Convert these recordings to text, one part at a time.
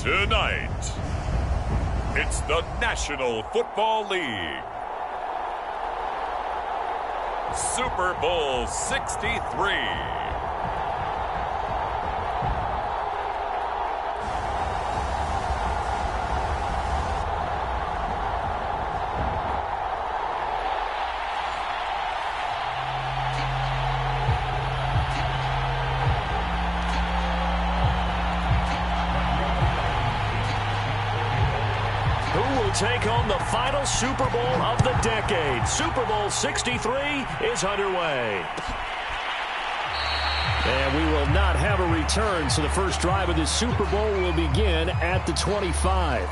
Tonight, it's the National Football League. Super Bowl 63. Take home the final Super Bowl of the decade. Super Bowl 63 is underway. And we will not have a return, so the first drive of this Super Bowl will begin at the 25.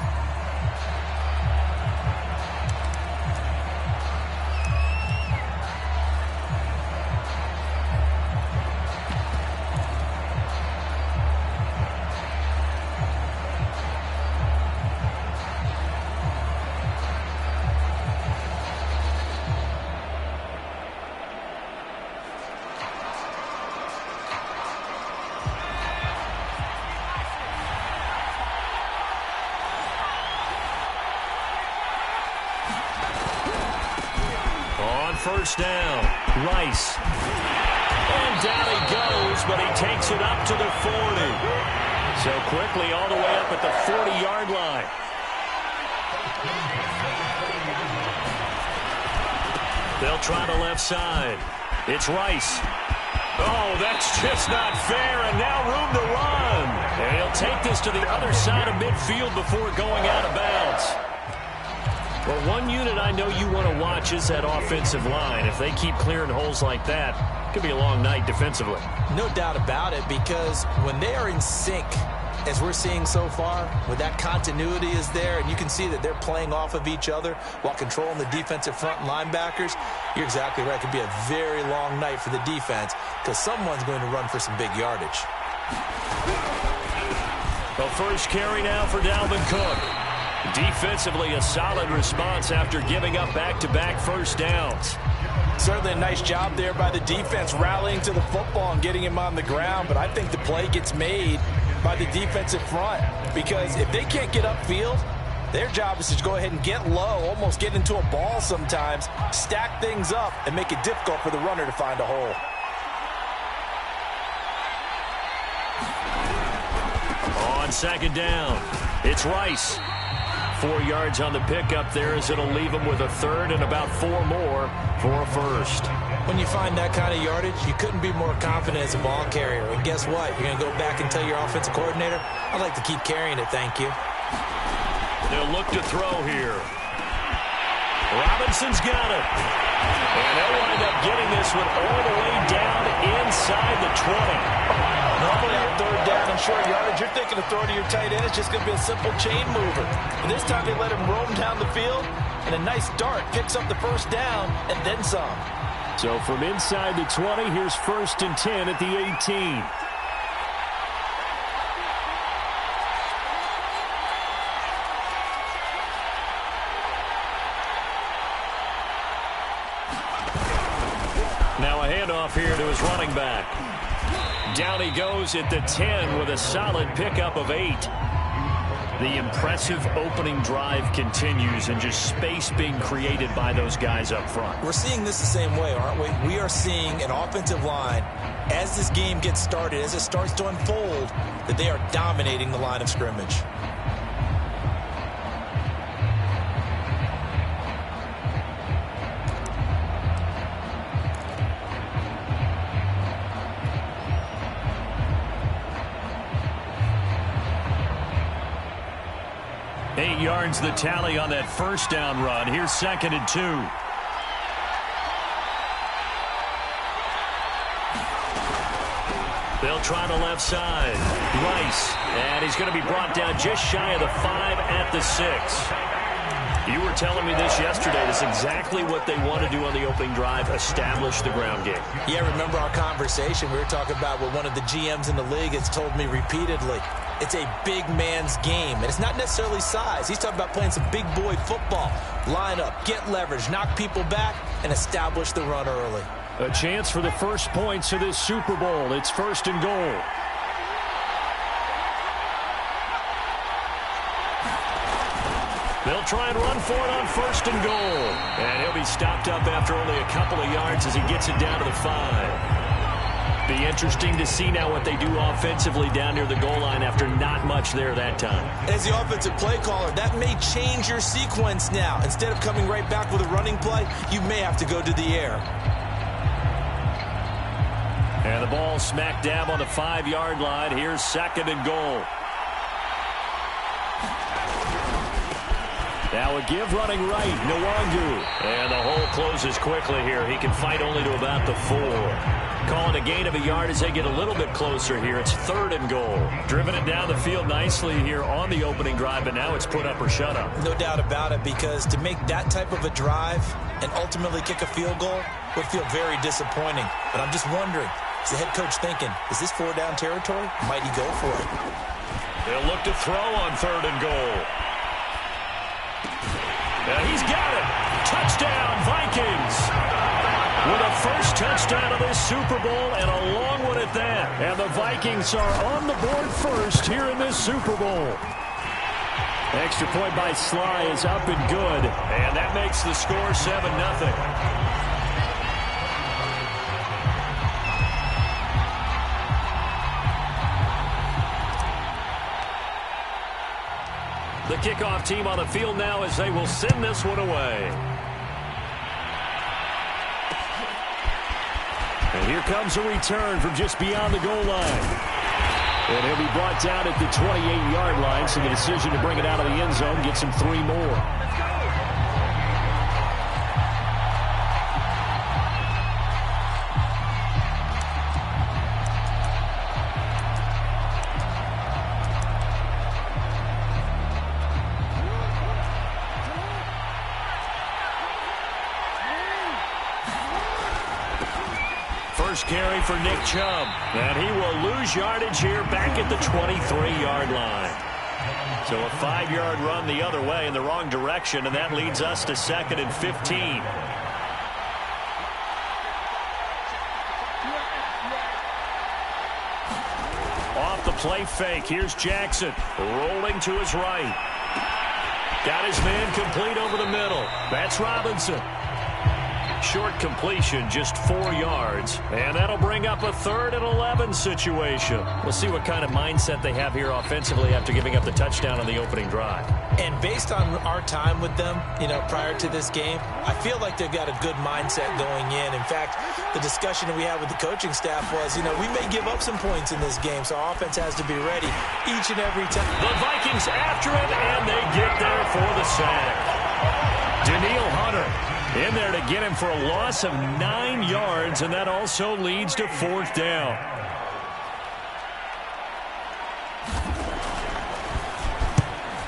First down, Rice. And down he goes, but he takes it up to the 40. So quickly all the way up at the 40-yard line. They'll try the left side. It's Rice. Oh, that's just not fair, and now room to run. And he'll take this to the other side of midfield before going out of bounds. Well, one unit I know you want to watch is that offensive line. If they keep clearing holes like that, it could be a long night defensively. No doubt about it, because when they are in sync, as we're seeing so far, where that continuity is there, and you can see that they're playing off of each other while controlling the defensive front linebackers, you're exactly right. It could be a very long night for the defense because someone's going to run for some big yardage. The first carry now for Dalvin Cook. Defensively, a solid response after giving up back-to-back first downs. Certainly a nice job there by the defense rallying to the football and getting him on the ground, but I think the play gets made by the defensive front because if they can't get upfield, their job is to go ahead and get low, almost get into a ball sometimes, stack things up, and make it difficult for the runner to find a hole. On second down, it's Rice. 4 yards on the pickup there as it'll leave him with a third and about 4 more for a first. When you find that kind of yardage, you couldn't be more confident as a ball carrier. And guess what? You're going to go back and tell your offensive coordinator, I'd like to keep carrying it, thank you. They'll look to throw here. Robinson's got it. And they'll wind up getting this one all the way down inside the 20. Normally on third down and short yardage, you're thinking of throwing to your tight end. It's just going to be a simple chain mover. But this time they let him roam down the field, and a nice dart picks up the first down and then some. So from inside the 20, here's 1st and 10 at the 18. Now a handoff here to his running back. Down he goes at the 10 with a solid pickup of 8. The impressive opening drive continues and just space being created by those guys up front. We're seeing this the same way, aren't we? We are seeing an offensive line, as this game gets started, as it starts to unfold, that they are dominating the line of scrimmage. Yards the tally on that first down run. Here's 2nd and 2. They'll try the left side. Rice. And he's going to be brought down just shy of the 5 at the 6. You were telling me this yesterday. This is exactly what they want to do on the opening drive, establish the ground game. Yeah, remember our conversation. We were talking about what one of the GMs in the league has told me repeatedly. It's a big man's game, and it's not necessarily size. He's talking about playing some big boy football. Line up, get leverage, knock people back, and establish the run early. A chance for the first points of this Super Bowl. It's 1st and goal. They'll try and run for it on 1st and goal. And he'll be stopped up after only a couple of yards as he gets it down to the 5. Be interesting to see now what they do offensively down near the goal line after not much there that time. As the offensive play caller, that may change your sequence now. Instead of coming right back with a running play, you may have to go to the air. And the ball smack dab on the 5-yard line. Here's 2nd and goal. Now a give running right, Nwangu. And the hole closes quickly here. He can fight only to about the 4. Calling a gain of a yard as they get a little bit closer here. It's 3rd and goal. Driven it down the field nicely here on the opening drive, but now it's put up or shut up. No doubt about it, because to make that type of a drive and ultimately kick a field goal would feel very disappointing. But I'm just wondering, is the head coach thinking, is this 4-down territory? Might he go for it? They'll look to throw on 3rd and goal. And he's got it. Touchdown, Vikings. With a first touchdown of this Super Bowl, and a long one at that. And the Vikings are on the board first here in this Super Bowl. Extra point by Sly is up and good. And that makes the score 7-0. The kickoff team on the field now as they will send this one away. And here comes a return from just beyond the goal line. And he'll be brought down at the 28-yard line, so the decision to bring it out of the end zone gets him 3 more. First carry for Nick Chubb. And he will lose yardage here back at the 23-yard line. So a 5-yard run the other way in the wrong direction, and that leads us to 2nd and 15. Off the play fake, here's Jackson. Rolling to his right. Got his man complete over the middle. That's Robinson. Short completion, just 4 yards. And that'll bring up a 3rd and 11 situation. We'll see what kind of mindset they have here offensively after giving up the touchdown on the opening drive. And based on our time with them, prior to this game, I feel like they've got a good mindset going in. In fact, the discussion that we had with the coaching staff was, we may give up some points in this game, so our offense has to be ready each and every time. The Vikings after him, and they get there for the sack. Danielle Hunter in there to get him for a loss of 9 yards, and that also leads to 4th down.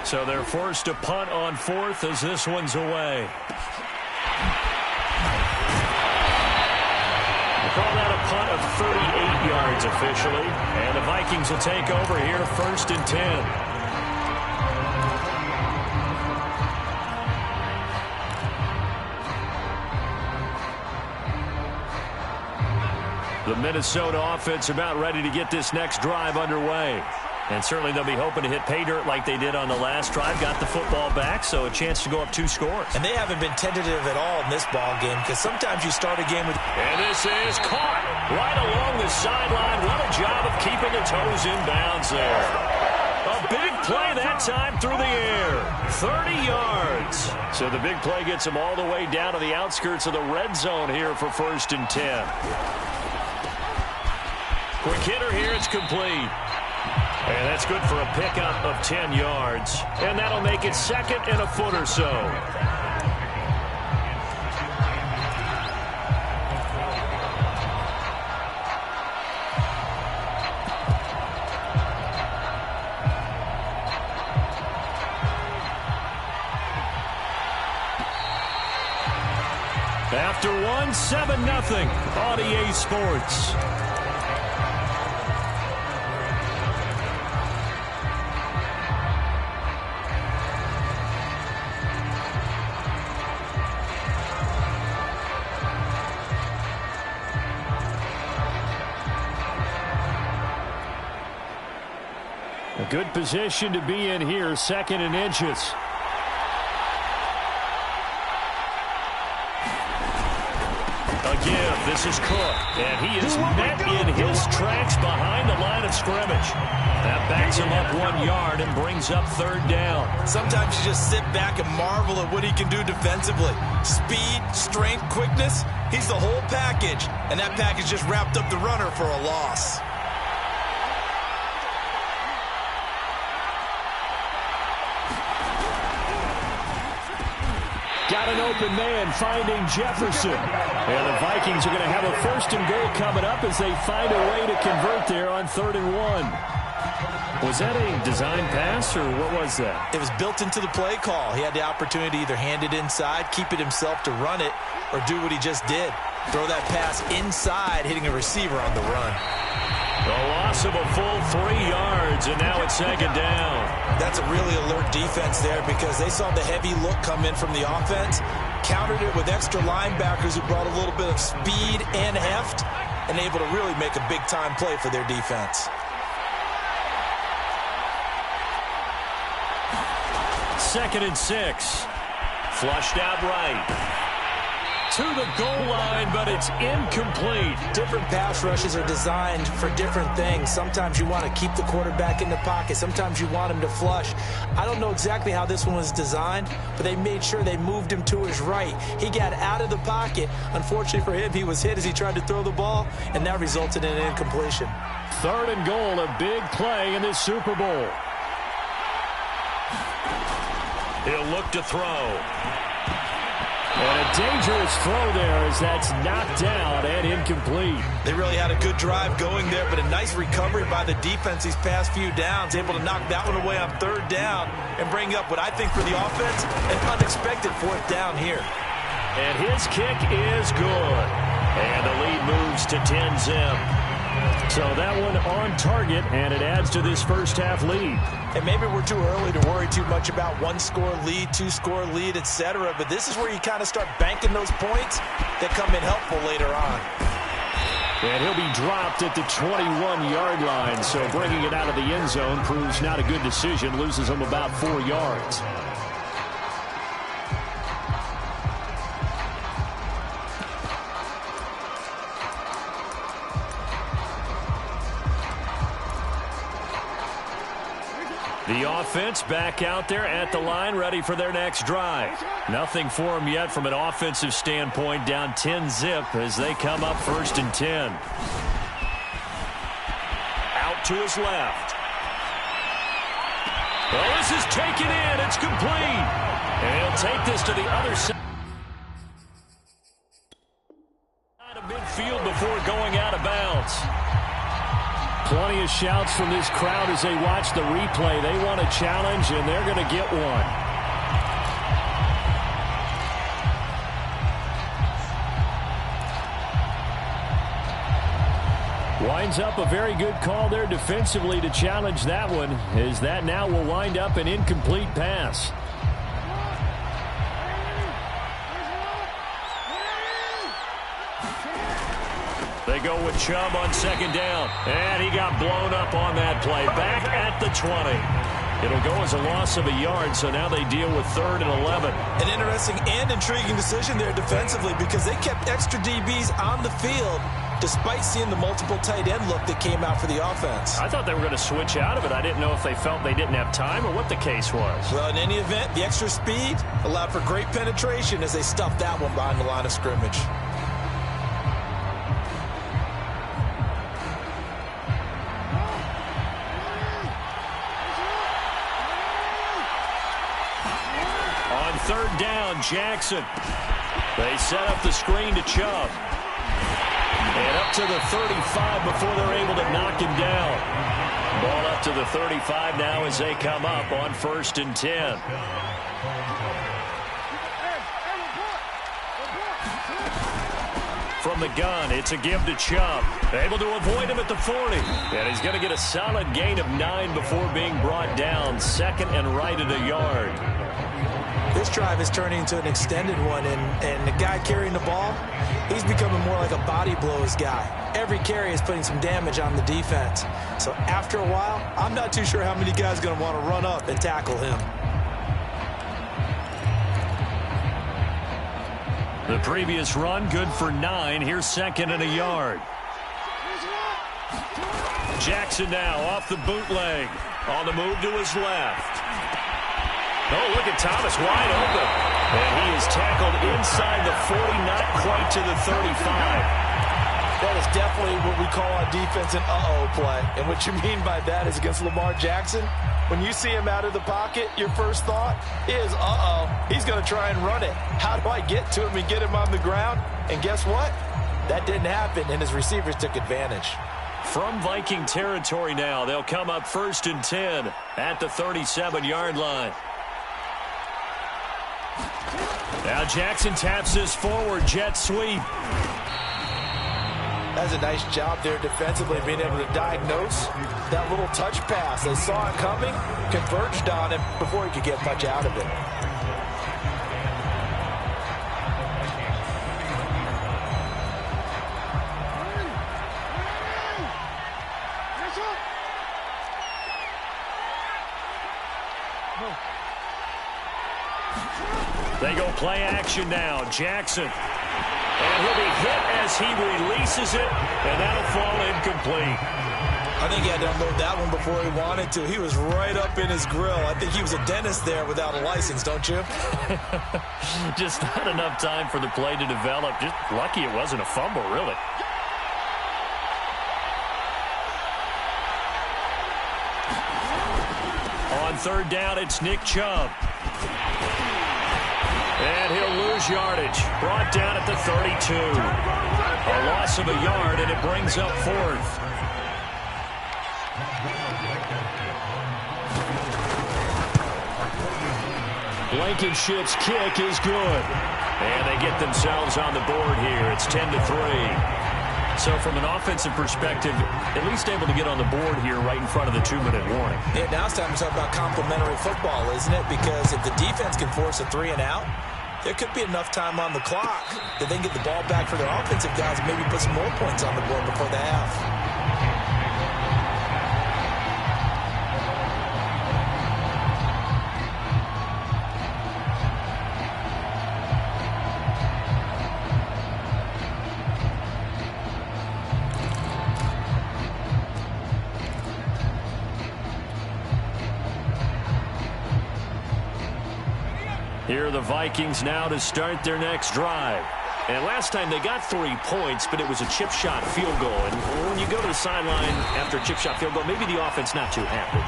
So they're forced to punt on 4th as this one's away. We'll call that a punt of 38 yards officially, and the Vikings will take over here 1st and 10. The Minnesota offense about ready to get this next drive underway. And certainly they'll be hoping to hit pay dirt like they did on the last drive. Got the football back, so a chance to go up 2 scores. And they haven't been tentative at all in this ball game, because sometimes you start a game with... And this is caught right along the sideline. What a job of keeping the toes in bounds there. A big play that time through the air. 30 yards. So the big play gets them all the way down to the outskirts of the red zone here for 1st and 10. Quick hitter here, it's complete. And that's good for a pickup of 10 yards. And that'll make it 2nd and a foot or so. After one, 7-0 on EA Sports. A good position to be in here, 2nd and inches. A give. This is Cook. And he is met in his tracks behind the line of scrimmage. That backs him up 1 yard and brings up third down. Sometimes you just sit back and marvel at what he can do defensively. Speed, strength, quickness. He's the whole package. And that package just wrapped up the runner for a loss. Got an open man finding Jefferson. And the Vikings are going to have a 1st and goal coming up as they find a way to convert there on 3rd and 1. Was that a design pass, or what was that? It was built into the play call. He had the opportunity to either hand it inside, keep it himself to run it, or do what he just did. Throw that pass inside, hitting a receiver on the run. A loss of a full 3 yards, and now it's 2nd down. That's a really alert defense there because they saw the heavy look come in from the offense, countered it with extra linebackers who brought a little bit of speed and heft, and able to really make a big-time play for their defense. 2nd and 6. Flushed out right. To the goal line, but it's incomplete. Different pass rushes are designed for different things. Sometimes you want to keep the quarterback in the pocket. Sometimes you want him to flush. I don't know exactly how this one was designed, but they made sure they moved him to his right. He got out of the pocket. Unfortunately for him, he was hit as he tried to throw the ball, and that resulted in an incompletion. 3rd and goal, a big play in this Super Bowl. He'll look to throw. And a dangerous throw there as that's knocked down and incomplete. They really had a good drive going there, but a nice recovery by the defense these past few downs. Able to knock that one away on 3rd down and bring up what I think for the offense, an unexpected 4th down here. And his kick is good. And the lead moves to 10-zip. So that one on target, and it adds to this first half lead. And maybe we're too early to worry too much about 1-score lead, 2-score lead, etc. But this is where you kind of start banking those points that come in helpful later on. And he'll be dropped at the 21-yard line. So bringing it out of the end zone proves not a good decision. Loses him about 4 yards. The offense back out there at the line, ready for their next drive. Nothing for them yet from an offensive standpoint, down 10-zip as they come up 1st and 10. Out to his left. Well, this is taken in. It's complete. And he'll take this to the other side of midfield before going out of bounds. Plenty of shouts from this crowd as they watch the replay. They want a challenge, and they're going to get one. Winds up a very good call there defensively to challenge that one, as that now will wind up an incomplete pass. They go with Chubb on 2nd down. And he got blown up on that play. Back at the 20. It'll go as a loss of a yard, so now they deal with 3rd and 11. An interesting and intriguing decision there defensively because they kept extra DBs on the field despite seeing the multiple tight end look that came out for the offense. I thought they were going to switch out of it. I didn't know if they felt they didn't have time or what the case was. Well, in any event, the extra speed allowed for great penetration as they stuffed that one behind the line of scrimmage. On 3rd down, Jackson. They set up the screen to Chubb. And up to the 35 before they're able to knock him down. Ball up to the 35 now as they come up on 1st and 10. From the gun, it's a give to Chubb. Able to avoid him at the 40. And he's going to get a solid gain of 9 before being brought down. 2nd and right at a yard. This drive is turning into an extended one, and the guy carrying the ball, he's becoming more like a body blows guy. Every carry is putting some damage on the defense. So after a while, I'm not too sure how many guys are going to want to run up and tackle him. The previous run, good for 9. Here's second and a yard. Jackson now off the bootleg. On the move to his left. Oh, look at Thomas wide open. And he is tackled inside the 40, not quite to the 35. That is definitely what we call on defense an uh-oh play. And what you mean by that is against Lamar Jackson, when you see him out of the pocket, your first thought is, uh-oh, he's going to try and run it. How do I get to him and get him on the ground? And guess what? That didn't happen, and his receivers took advantage. From Viking territory now, they'll come up 1st and 10 at the 37-yard line. Now Jackson taps his forward jet sweep. That's a nice job there defensively, being able to diagnose that little touch pass. They saw it coming, converged on him before he could get much out of it. They go play action now. Jackson. And he'll be hit as he releases it, and that'll fall incomplete. I think he had to unload that one before he wanted to. He was right up in his grill. I think he was a dentist there without a license, don't you? Just not enough time for the play to develop. Just lucky it wasn't a fumble, really. On 3rd down, it's Nick Chubb. And he'll lose yardage. Brought down at the 32. A loss of a yard, and it brings up 4th. Blankenship's kick is good. And they get themselves on the board here. It's 10-3. So from an offensive perspective, at least able to get on the board here right in front of the 2-minute warning. Yeah, now it's time to talk about complementary football, isn't it? Because if the defense can force a 3-and-out, there could be enough time on the clock that they can get the ball back for their offensive guys and maybe put some more points on the board before the half. Here are the Vikings now to start their next drive. And last time they got 3 points, but it was a chip shot field goal. And when you go to the sideline after a chip shot field goal, maybe the offense not too happy.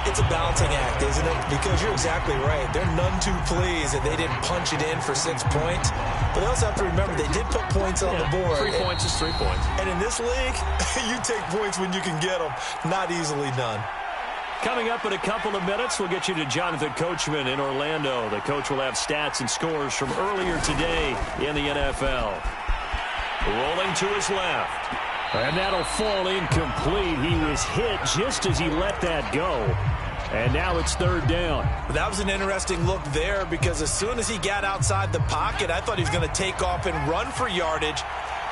It's a balancing act, isn't it? Because you're exactly right. They're none too pleased that they didn't punch it in for 6 points. But they also have to remember they did put points on the board. 3 points is 3 points. And in this league, you take points when you can get them. Not easily done. Coming up in a couple of minutes, we'll get you to Jonathan Coachman in Orlando. The coach will have stats and scores from earlier today in the NFL. Rolling to his left. And that'll fall incomplete. He was hit just as he let that go. And now it's 3rd down. That was an interesting look there because as soon as he got outside the pocket, I thought he was going to take off and run for yardage.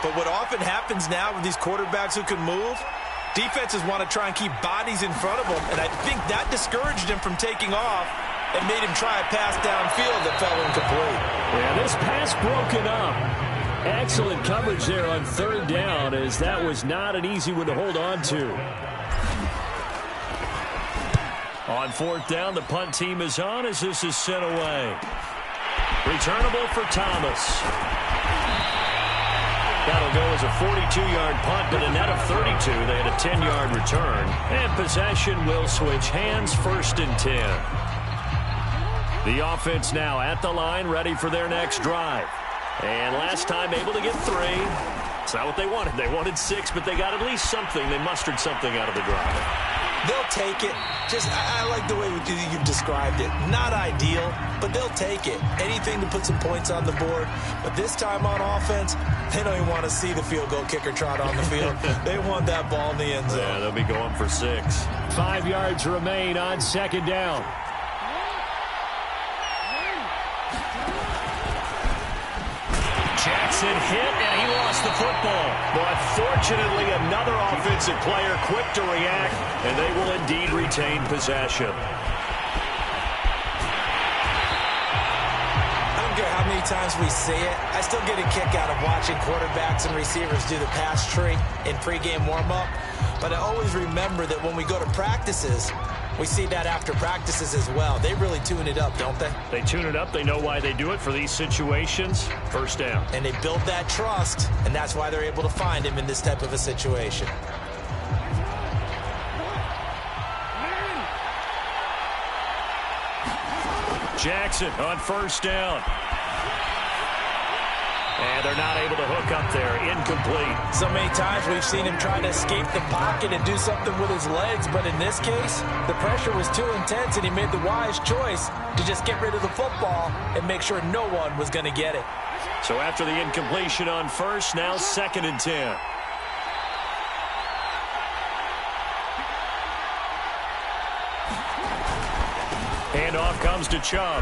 But what often happens now with these quarterbacks who can move, defenses want to try and keep bodies in front of them, and I think that discouraged him from taking off and made him try a pass downfield that fell incomplete. Yeah, this pass broken up. Excellent coverage there on 3rd down, as that was not an easy one to hold on to. On 4th down, the punt team is on as this is sent away. Returnable for Thomas. That'll go as a 42-yard punt, but a net of 32. They had a 10-yard return. And possession will switch hands, 1st and 10. The offense now at the line, ready for their next drive. And last time able to get 3. It's not what they wanted. They wanted 6, but they got at least something. They mustered something out of the drive. They'll take it. I like the way you described it. Not ideal, but they'll take it. Anything to put some points on the board. But this time on offense, they don't even want to see the field goal kicker trot on the field. They want that ball in the end zone. Yeah, they'll be going for 6. 5 yards remain on 2nd down. Jackson hit, and he lost the football. But fortunately, another offensive player quick to react, and they will indeed retain possession. I don't don't care how many times we see it, I still get a kick out of watching quarterbacks and receivers do the pass tree in pregame warm-up. But I always remember that when we go to practices, we see that after practices as well. They really tune it up, don't they? They tune it up. They know why they do it for these situations. First down. And they build that trust, and that's why they're able to find him in this type of a situation. Jackson on first down. And they're not able to hook up there. Incomplete. So many times we've seen him try to escape the pocket and do something with his legs, but in this case, the pressure was too intense, and he made the wise choice to just get rid of the football and make sure no one was going to get it. So after the incompletion on first, now 2nd and 10. Handoff comes to Chubb.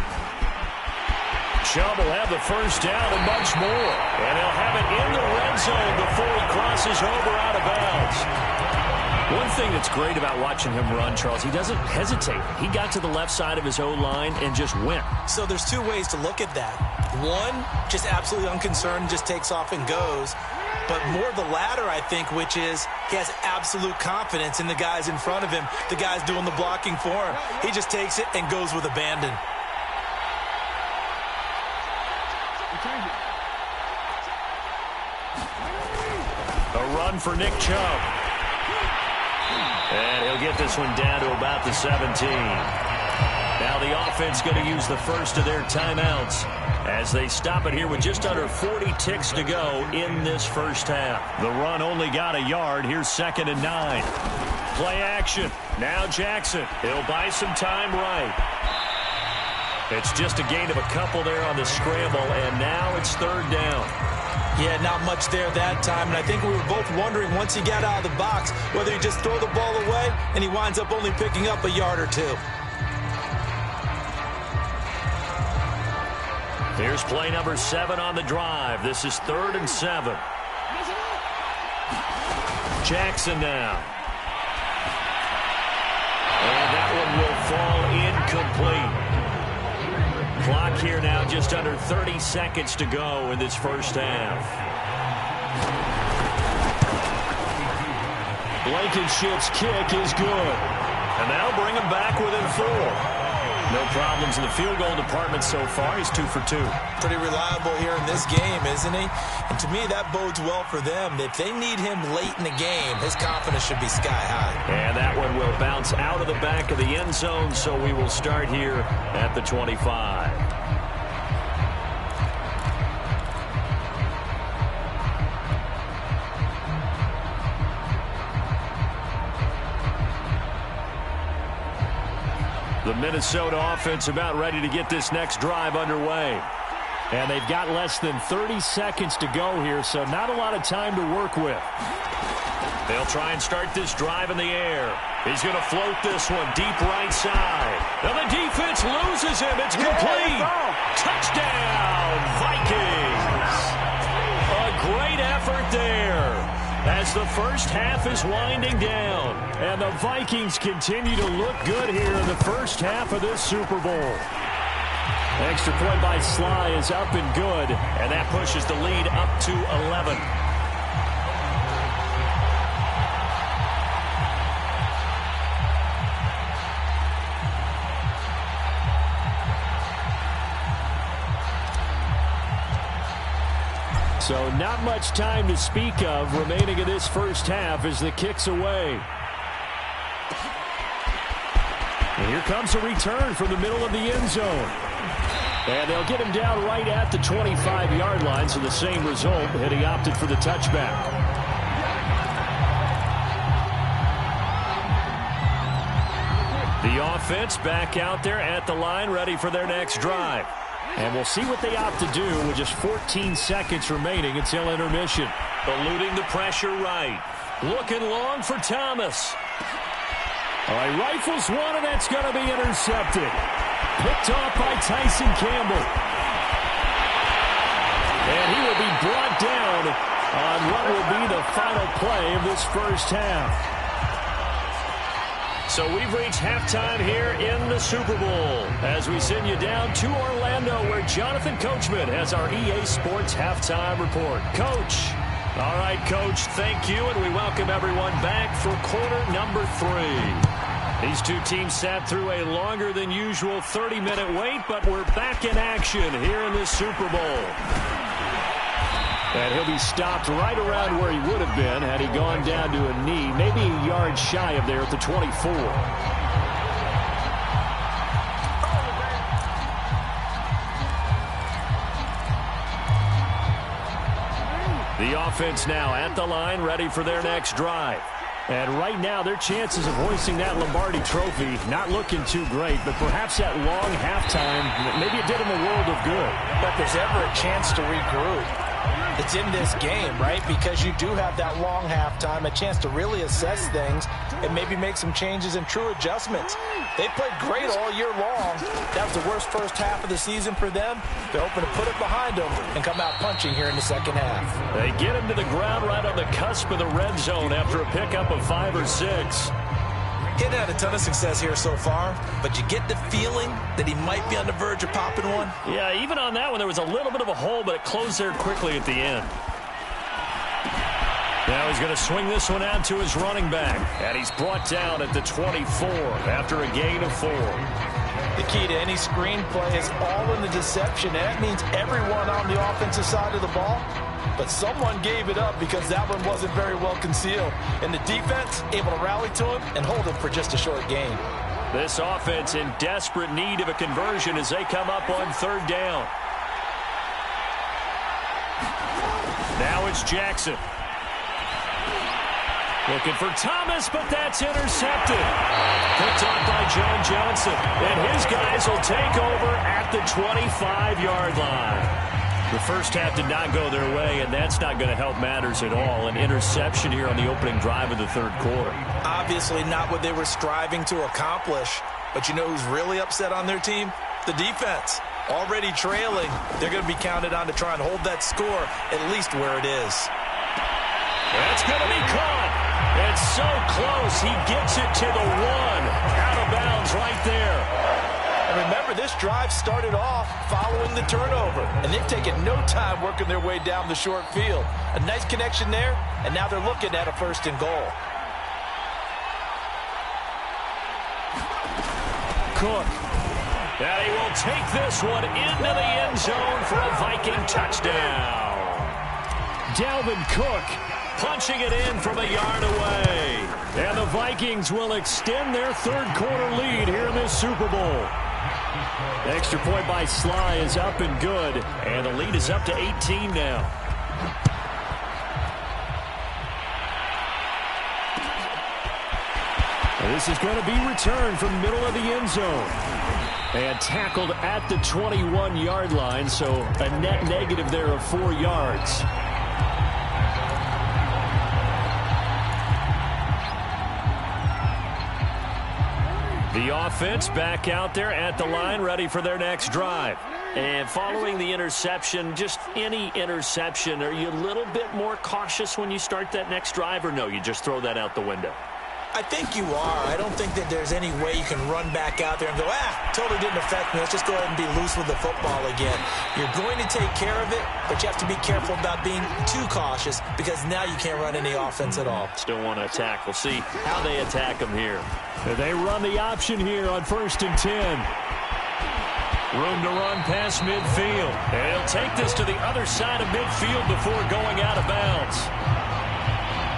Chubb will have the first down and much more. And he'll have it in the red zone before he crosses over out of bounds. One thing that's great about watching him run, Charles, he doesn't hesitate. He got to the left side of his O-line and just went. So there's two ways to look at that. One, just absolutely unconcerned, just takes off and goes. But more the latter, I think, which is he has absolute confidence in the guys in front of him, the guys doing the blocking for him. He just takes it and goes with abandon. A run for Nick Chubb. And he'll get this one down to about the 17. Now the offense going to use the first of their timeouts as they stop it here with just under 40 ticks to go in this first half. The run only got a yard. Here's 2nd and 9. Play action. Now Jackson. He'll buy some time right. It's just a gain of a couple there on the scramble, and now it's 3rd down. Yeah, not much there that time, and I think we were both wondering once he got out of the box whether he just throw the ball away and he winds up only picking up a yard or two. Here's play number 7 on the drive. This is 3rd and 7. Jackson now. And that one will fall incomplete. Clock here now just under 30 seconds to go in this first half. Blankenship's kick is good. And that'll bring him back within 4. No problems in the field goal department so far. He's 2 for 2. Pretty reliable here in this game, isn't he? And to me, that bodes well for them. If they need him late in the game, his confidence should be sky high. And that one will bounce out of the back of the end zone, so we will start here at the 25. The Minnesota offense about ready to get this next drive underway. And they've got less than 30 seconds to go here, so not a lot of time to work with. They'll try and start this drive in the air. He's going to float this one deep right side. Now the defense loses him. It's complete. Touchdown, Vikings. A great effort there as the first half is winding down. And the Vikings continue to look good here in the first half of this Super Bowl. Extra point by Sly is up and good, and that pushes the lead up to 11. So not much time to speak of remaining in this first half as the kick's away. And here comes a return from the middle of the end zone. And they'll get him down right at the 25-yard line, so the same result, and he opted for the touchback. The offense back out there at the line, ready for their next drive. And we'll see what they opt to do with just 14 seconds remaining until intermission. Eluding the pressure right. Looking long for Thomas. All right, rifles one, and that's going to be intercepted. Picked off by Tyson Campbell. And he will be brought down on what will be the final play of this first half. So we've reached halftime here in the Super Bowl as we send you down to Orlando where Jonathan Coachman has our EA Sports Halftime Report. Coach. All right, Coach, thank you, and we welcome everyone back for quarter number 3. These two teams sat through a longer than usual 30-minute wait, but we're back in action here in this Super Bowl. And he'll be stopped right around where he would have been had he gone down to a knee, maybe a yard shy of there at the 24. The offense now at the line, ready for their next drive. And right now, their chances of hoisting that Lombardi trophy not looking too great, but perhaps that long halftime, maybe it did them a world of good. But there's ever a chance to regroup. It's in this game, right? Because you do have that long halftime, a chance to really assess things and maybe make some changes and true adjustments. They played great all year long. That was the worst first half of the season for them. They're hoping to put it behind them and come out punching here in the second half. They get him to the ground right on the cusp of the red zone after a pickup of 5 or 6. He hadn't had a ton of success here so far, but you get the feeling that he might be on the verge of popping one. Yeah, even on that one, there was a little bit of a hole, but it closed there quickly at the end. Now he's going to swing this one out to his running back, and he's brought down at the 24 after a gain of 4. The key to any screenplay is all in the deception, and that means everyone on the offensive side of the ball. But someone gave it up because that one wasn't very well concealed. And the defense able to rally to him and hold him for just a short gain. This offense in desperate need of a conversion as they come up on 3rd down. Now it's Jackson. Looking for Thomas, but that's intercepted. Picked off by John Johnson. And his guys will take over at the 25-yard line. The first half did not go their way, and that's not going to help matters at all. An interception here on the opening drive of the 3rd quarter. Obviously not what they were striving to accomplish. But you know who's really upset on their team? The defense. Already trailing. They're going to be counted on to try and hold that score at least where it is. That's going to be caught. It's so close. He gets it to the 1. Out of bounds right there. And remember, this drive started off following the turnover, and they've taken no time working their way down the short field. A nice connection there, and now they're looking at a 1st and goal. Cook. And he will take this one into the end zone for a Viking touchdown. Dalvin Cook punching it in from a yard away. And the Vikings will extend their 3rd quarter lead here in this Super Bowl. Extra point by Sly is up and good, and the lead is up to 18 now. And this is going to be returned from the middle of the end zone. And tackled at the 21-yard line, so a net negative there of 4 yards. The offense back out there at the line, ready for their next drive. And following the interception, just any interception, are you a little bit more cautious when you start that next drive, or no, you just throw that out the window? I think you are. I don't think that there's any way you can run back out there and go, totally didn't affect me. Let's just go ahead and be loose with the football again. You're going to take care of it, but you have to be careful about being too cautious because now you can't run any offense at all. Still want to attack. We'll see how they attack them here. They run the option here on 1st and 10. Room to run past midfield. And he'll take this to the other side of midfield before going out of bounds.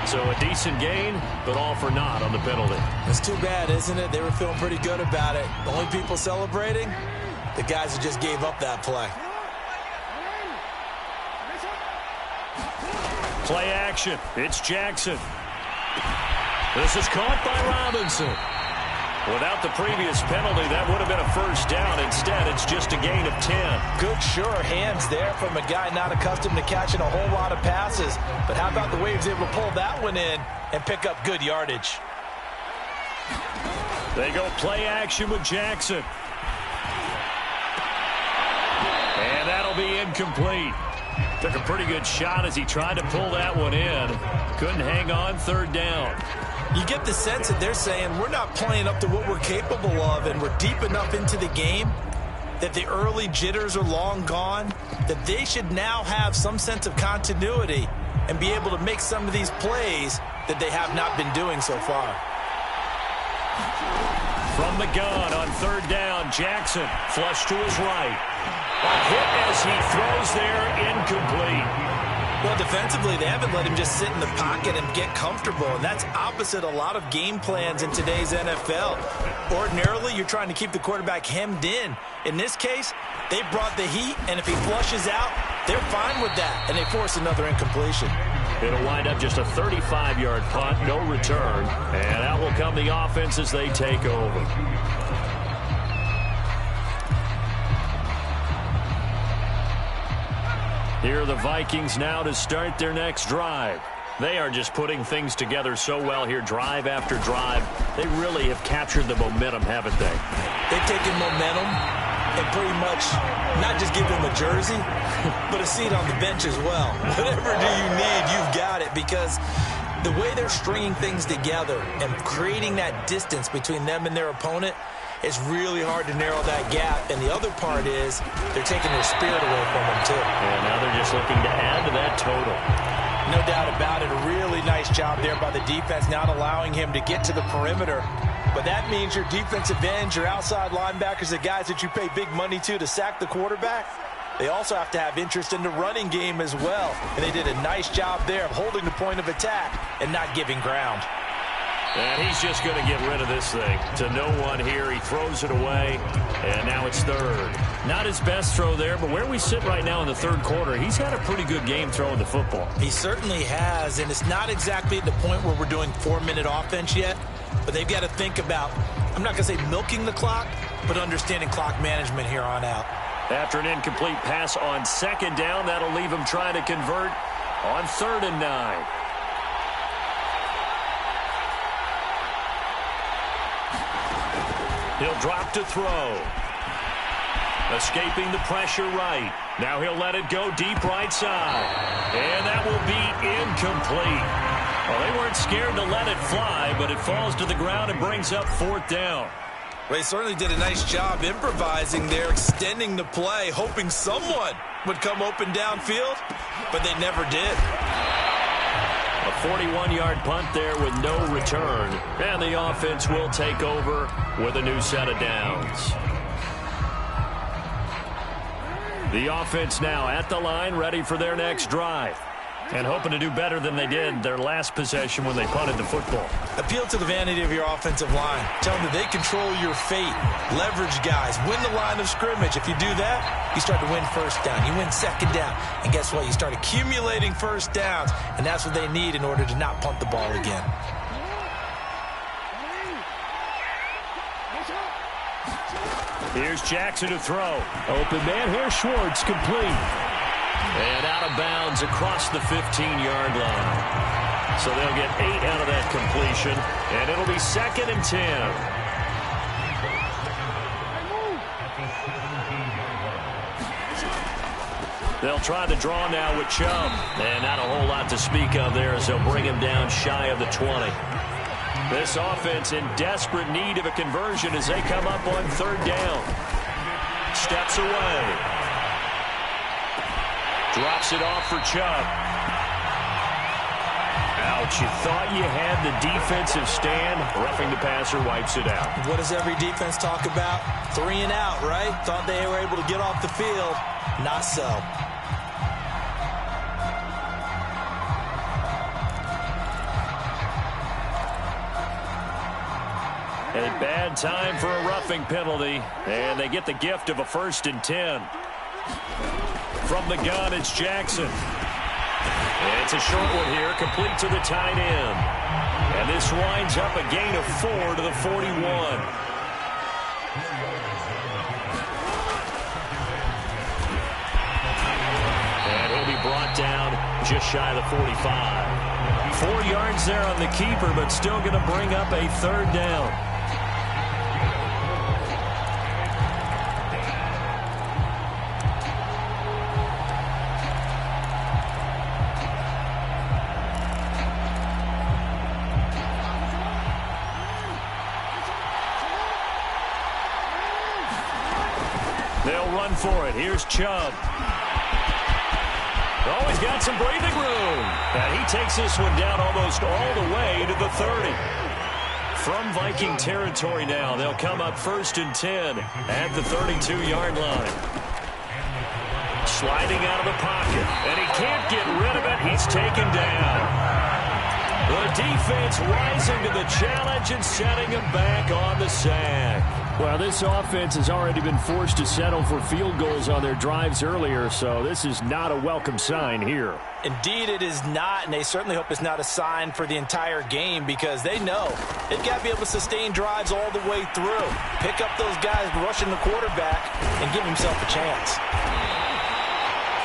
So a decent gain, but all for naught on the penalty. It's too bad, isn't it? They were feeling pretty good about it. The only people celebrating, the guys who just gave up that play. Play action. It's Jackson. This is caught by Robinson. Without the previous penalty, that would have been a 1st down. Instead, it's just a gain of 10. Good, sure hands there from a guy not accustomed to catching a whole lot of passes. But how about the way he was able to pull that one in and pick up good yardage? They go play action with Jackson. And that'll be incomplete. Took a pretty good shot as he tried to pull that one in. Couldn't hang on, third down. You get the sense that they're saying we're not playing up to what we're capable of, and we're deep enough into the game that the early jitters are long gone, that they should now have some sense of continuity and be able to make some of these plays that they have not been doing so far. From the gun on third down, Jackson flush to his right. A hit as he throws there, incomplete. Well, defensively, they haven't let him just sit in the pocket and get comfortable, and that's opposite a lot of game plans in today's NFL. Ordinarily, you're trying to keep the quarterback hemmed in. In this case, they brought the heat, and if he flushes out, they're fine with that, and they force another incompletion. It'll wind up just a 35-yard punt, no return, and out will come the offense as they take over. Here are the Vikings now to start their next drive. They are just putting things together so well here, drive after drive. They really have captured the momentum, haven't they? They've taken momentum and pretty much not just give them a jersey, but a seat on the bench as well. Whatever do you need, you've got it, because the way they're stringing things together and creating that distance between them and their opponent, it's really hard to narrow that gap. And the other part is they're taking their spirit away from them, too. And now they're just looking to add to that total. No doubt about it. A really nice job there by the defense, not allowing him to get to the perimeter. But that means your defensive ends, your outside linebackers, the guys that you pay big money to sack the quarterback, they also have to have interest in the running game as well. And they did a nice job there of holding the point of attack and not giving ground. And he's just going to get rid of this thing. To no one here. He throws it away, and now it's third. Not his best throw there, but where we sit right now in the third quarter, he's had a pretty good game throwing the football. He certainly has, and it's not exactly at the point where we're doing 4-minute offense yet, but they've got to think about, I'm not going to say milking the clock, but understanding clock management here on out. After an incomplete pass on second down, that'll leave him trying to convert on 3rd and 9. He'll drop to throw. Escaping the pressure right. Now he'll let it go deep right side. And that will be incomplete. Well, they weren't scared to let it fly, but it falls to the ground and brings up 4th down. Well, they certainly did a nice job improvising there, extending the play, hoping someone would come open downfield, but they never did. A 41-yard punt there with no return. And the offense will take over with a new set of downs. The offense now at the line, ready for their next drive. And hoping to do better than they did their last possession when they punted the football. Appeal to the vanity of your offensive line. Tell them that they control your fate. Leverage guys. Win the line of scrimmage. If you do that, you start to win first down. You win second down. And guess what? You start accumulating first downs. And that's what they need in order to not punt the ball again. Here's Jackson to throw. Open man here, Schwartz, complete. And out of bounds across the 15-yard line. So they'll get 8 out of that completion, and it'll be 2nd and 10. They'll try the draw now with Chubb. And not a whole lot to speak of there as they'll bring him down shy of the 20. This offense in desperate need of a conversion as they come up on 3rd down. Steps away. Drops it off for Chubb. Ouch, you thought you had the defensive stand. Roughing the passer wipes it out. What does every defense talk about? 3 and out, right? Thought they were able to get off the field. Not so. A bad time for a roughing penalty, and they get the gift of a 1st and 10. From the gun, it's Jackson. It's a short one here, complete to the tight end. And this winds up a gain of 4 to the 41. And he'll be brought down just shy of the 45. 4 yards there on the keeper, but still going to bring up a 3rd down. They'll run for it. Here's Chubb. Oh, he's got some breathing room. And he takes this one down almost all the way to the 30. From Viking territory now, they'll come up 1st and 10 at the 32-yard line. Sliding out of the pocket, and he can't get rid of it. He's taken down. The defense rising to the challenge and setting him back on the sack. Well, this offense has already been forced to settle for field goals on their drives earlier, so this is not a welcome sign here. Indeed, it is not, and they certainly hope it's not a sign for the entire game because they know they've got to be able to sustain drives all the way through. Pick up those guys rushing the quarterback and give himself a chance.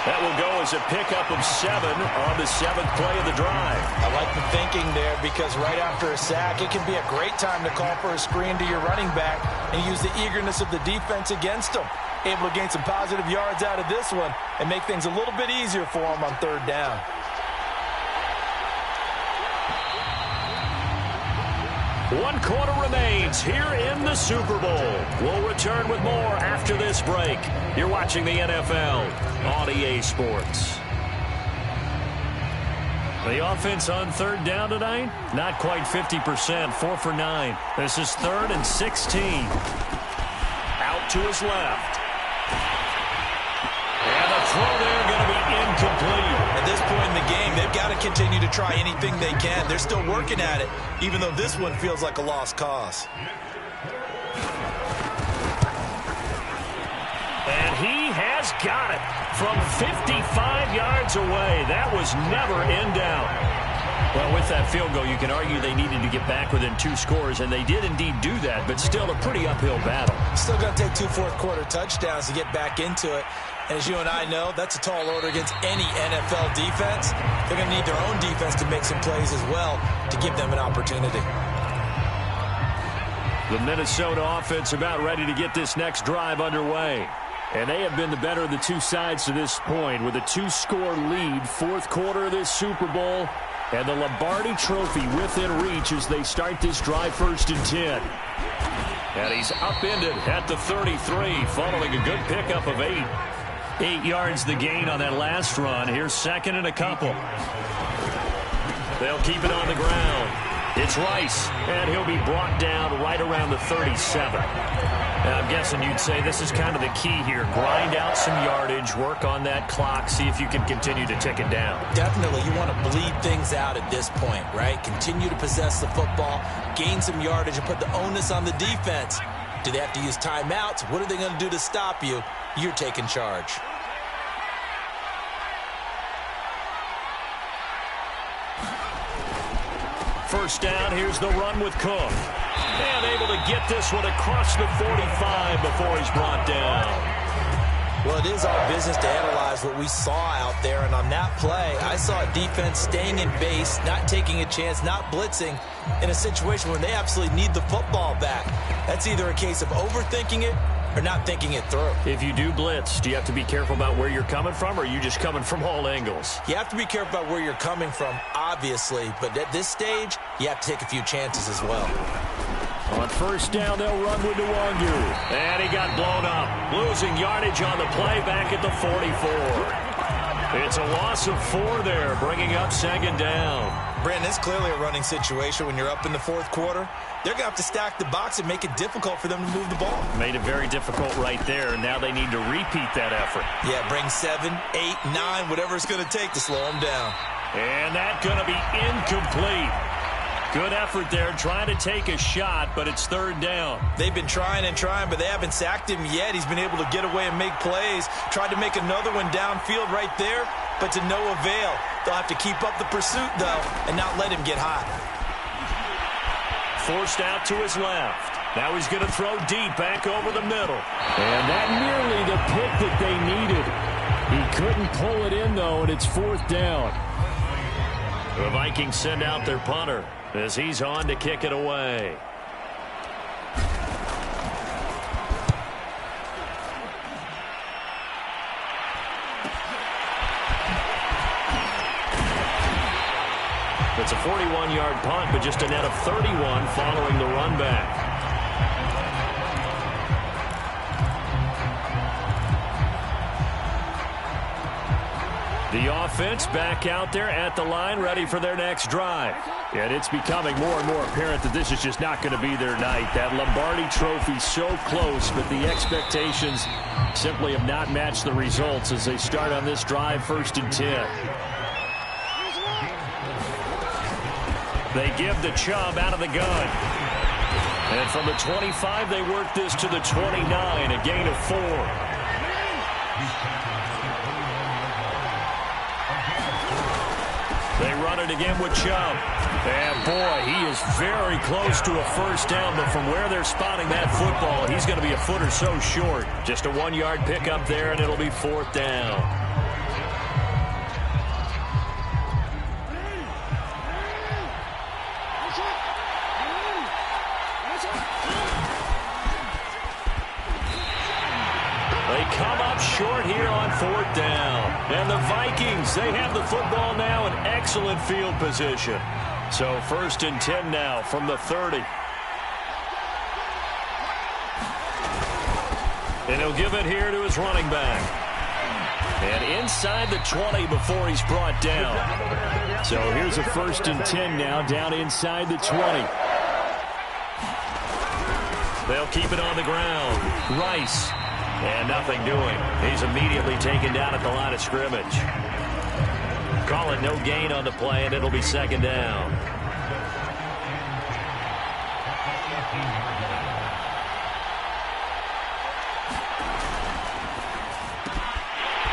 That will go as a pickup of 7 on the 7th play of the drive. I like the thinking there because right after a sack, it can be a great time to call for a screen to your running back and use the eagerness of the defense against them. Able to gain some positive yards out of this one and make things a little bit easier for them on 3rd down. One quarter remains here in the Super Bowl. We'll return with more after this break. You're watching the NFL on EA Sports. The offense on 3rd down tonight, not quite 50%, 4 for 9. This is 3rd and 16. Out to his left. And the throw there going to be incomplete. At this point in the game, they've got to continue to try anything they can. They're still working at it, even though this one feels like a lost cause. And he has got it from 55 yards away. That was never in doubt. Well, with that field goal, you can argue they needed to get back within 2 scores, and they did indeed do that, but still a pretty uphill battle. Still going to take 2 fourth-quarter touchdowns to get back into it. And as you and I know, that's a tall order against any NFL defense. They're going to need their own defense to make some plays as well to give them an opportunity. The Minnesota offense about ready to get this next drive underway. And they have been the better of the 2 sides to this point with a 2-score lead, 4th quarter of this Super Bowl, and the Lombardi Trophy within reach as they start this drive 1st and 10. And he's upended at the 33 following a good pickup of 8. 8 yards the gain on that last run. Here's 2nd and a couple. They'll keep it on the ground. It's Rice, and he'll be brought down right around the 37. Now, I'm guessing you'd say this is kind of the key here. Grind out some yardage, work on that clock, see if you can continue to tick it down. Definitely. You want to bleed things out at this point, right? Continue to possess the football, gain some yardage, and put the onus on the defense. Do they have to use timeouts? What are they going to do to stop you? You're taking charge. First down, here's the run with Cook. And able to get this one across the 45 before he's brought down. Well, it is our business to analyze what we saw out there, and on that play, I saw a defense staying in base, not taking a chance, not blitzing, in a situation where they absolutely need the football back. That's either a case of overthinking it or not thinking it through. If you do blitz, do you have to be careful about where you're coming from, or are you just coming from all angles? You have to be careful about where you're coming from, obviously, but at this stage, you have to take a few chances as well. On first down, they'll run with Nwangu. And he got blown up. Losing yardage on the play back at the 44. It's a loss of 4 there, bringing up second down. Brandon, it's clearly a running situation when you're up in the fourth quarter. They're going to have to stack the box and make it difficult for them to move the ball. Made it very difficult right there. Now they need to repeat that effort. Yeah, bring 7, 8, 9, whatever it's going to take to slow them down. And that's going to be incomplete. Good effort there, trying to take a shot, but it's third down. They've been trying and trying, but they haven't sacked him yet. He's been able to get away and make plays. Tried to make another one downfield right there, but to no avail. They'll have to keep up the pursuit, though, and not let him get hot. Forced out to his left. Now he's going to throw deep back over the middle. And that nearly the pick that they needed. He couldn't pull it in, though, and it's fourth down. The Vikings send out their punter as he's on to kick it away. It's a 41-yard punt, but just a net of 31 following the run back. The offense back out there at the line, ready for their next drive. And it's becoming more and more apparent that this is just not going to be their night. That Lombardi Trophy so close, but the expectations simply have not matched the results as they start on this drive, 1st and 10. They give the Chubb out of the gun. And from the 25, they work this to the 29, a gain of 4. They run it again with Chubb. And, boy, he is very close to a first down, but from where they're spotting that football, he's going to be a foot or so short. Just a 1-yard pickup there, and it'll be 4th down. Come up short here on 4th down. And the Vikings, they have the football now in excellent field position. So 1st and 10 now from the 30. And he'll give it here to his running back. And inside the 20 before he's brought down. So here's a 1st and 10 now down inside the 20. They'll keep it on the ground. Rice. And nothing doing. He's immediately taken down at the line of scrimmage. Call it no gain on the play, and it'll be 2nd down.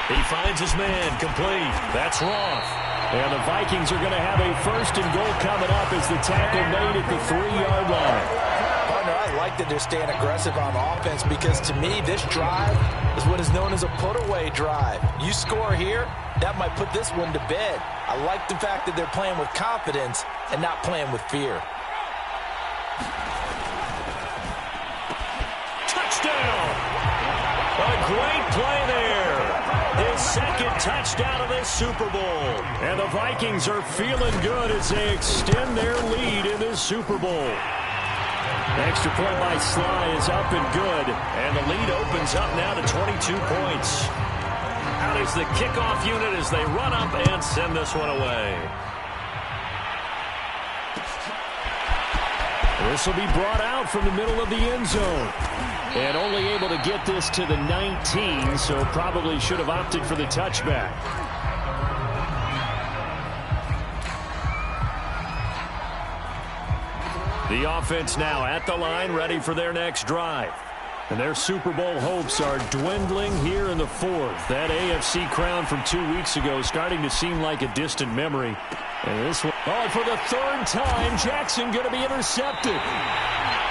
He finds his man complete. That's Roth. And the Vikings are going to have a 1st and goal coming up as the tackle made at the 3-yard line. Partner, I like that they're staying aggressive on offense because, to me, this drive is what is known as a put-away drive. You score here, that might put this one to bed. I like the fact that they're playing with confidence and not playing with fear. Touchdown! A great play there. His 2nd touchdown of this Super Bowl. And the Vikings are feeling good as they extend their lead in this Super Bowl. Extra point by Sly is up and good. And the lead opens up now to 22 points. Out is the kickoff unit as they run up and send this one away. This will be brought out from the middle of the end zone. And only able to get this to the 19, so probably should have opted for the touchback. The offense now at the line, ready for their next drive. And their Super Bowl hopes are dwindling here in the 4th. That AFC crown from 2 weeks ago starting to seem like a distant memory. And this one, for the 3rd time, Jackson going to be intercepted.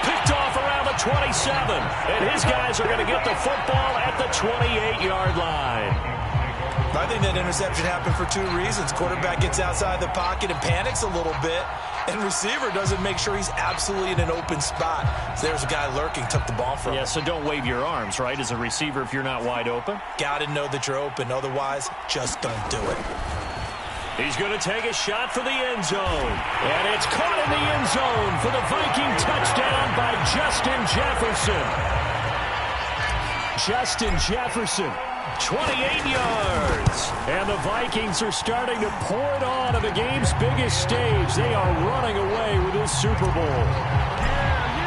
Picked off around the 27. And his guys are going to get the football at the 28-yard line. I think that interception happened for 2 reasons. Quarterback gets outside the pocket and panics a little bit. And receiver doesn't make sure he's absolutely in an open spot. So there's a guy lurking, took the ball from him. Yeah, so don't wave your arms, right, as a receiver if you're not wide open. Got to know that you're open. Otherwise, just don't do it. He's going to take a shot for the end zone. And it's caught in the end zone for the Viking touchdown by Justin Jefferson. Justin Jefferson, 28 yards. And the Vikings are starting to pour it on the game's biggest stage. They are running away with this Super Bowl.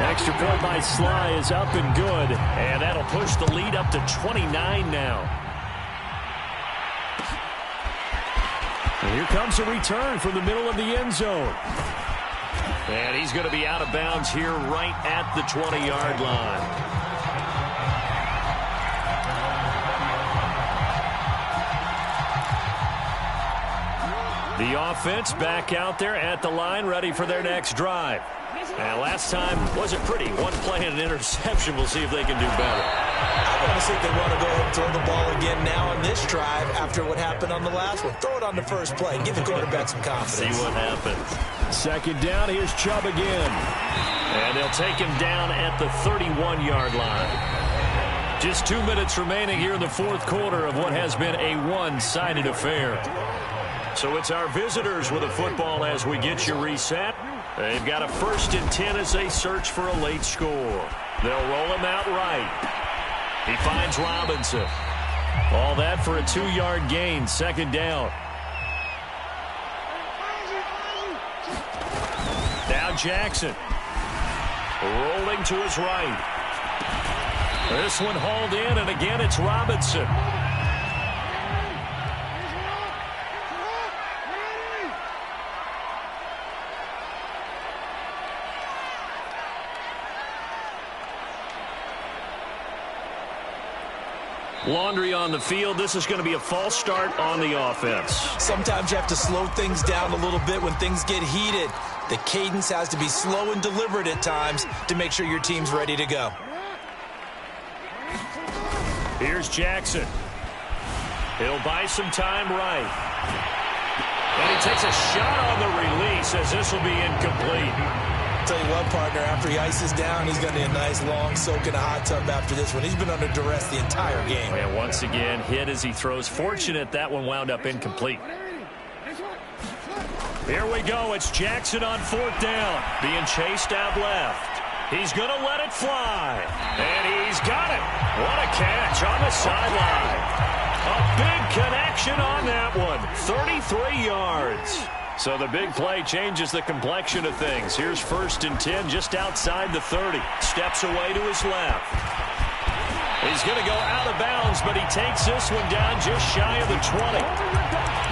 Extra point by Sly is up and good. And that'll push the lead up to 29 now. And here comes a return from the middle of the end zone. And he's going to be out of bounds here right at the 20-yard line. The offense back out there at the line, ready for their next drive. And last time wasn't pretty. One play and an interception. We'll see if they can do better. I want to see if they want to go ahead and throw the ball again now on this drive after what happened on the last one. Throw it on the first play. Give the quarterback some confidence. See what happens. 2nd down. Here's Chubb again. And they'll take him down at the 31-yard line. Just 2 minutes remaining here in the 4th quarter of what has been a one-sided affair. So it's our visitors with a football as we get you reset. They've got a 1st and 10 as they search for a late score. They'll roll him out right. He finds Robinson. All that for a 2-yard gain, second down. Now Jackson. Rolling to his right. This one hauled in, and again it's Robinson. Laundry on the field. This is going to be a false start on the offense. Sometimes you have to slow things down a little bit when things get heated. The cadence has to be slow and deliberate at times to make sure your team's ready to go. Here's Jackson. He'll buy some time right. And he takes a shot on the release as this will be incomplete. Tell you what, partner, after he ices down, he's going to need a nice long soak in a hot tub after this one. He's been under duress the entire game. And once again, hit as he throws. Fortunate that one wound up incomplete. Here we go. It's Jackson on fourth down. Being chased out left. He's going to let it fly. And he's got it. What a catch on the sideline. A big connection on that one. 33 yards. So the big play changes the complexion of things. Here's 1st and 10 just outside the 30. Steps away to his left. He's going to go out of bounds, but he takes this one down just shy of the 20.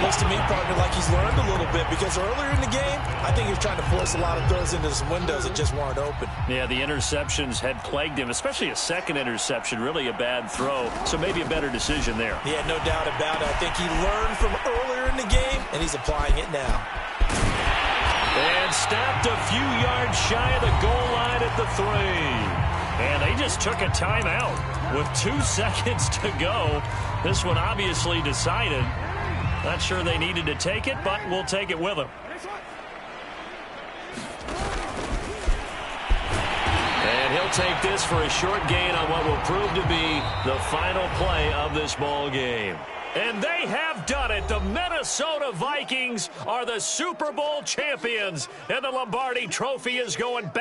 Looks to me, partner, like he's learned a little bit because earlier in the game, I think he was trying to force a lot of throws into some windows that just weren't open. Yeah, the interceptions had plagued him, especially a second interception, really a bad throw. So maybe a better decision there. Yeah, no doubt about it. I think he learned from earlier in the game, and he's applying it now. And stopped a few yards shy of the goal line at the 3. And they just took a timeout with 2 seconds to go. This one obviously decided. Not sure they needed to take it, but we'll take it with them. And he'll take this for a short gain on what will prove to be the final play of this ball game. And they have done it. The Minnesota Vikings are the Super Bowl champions. And the Lombardi Trophy is going back.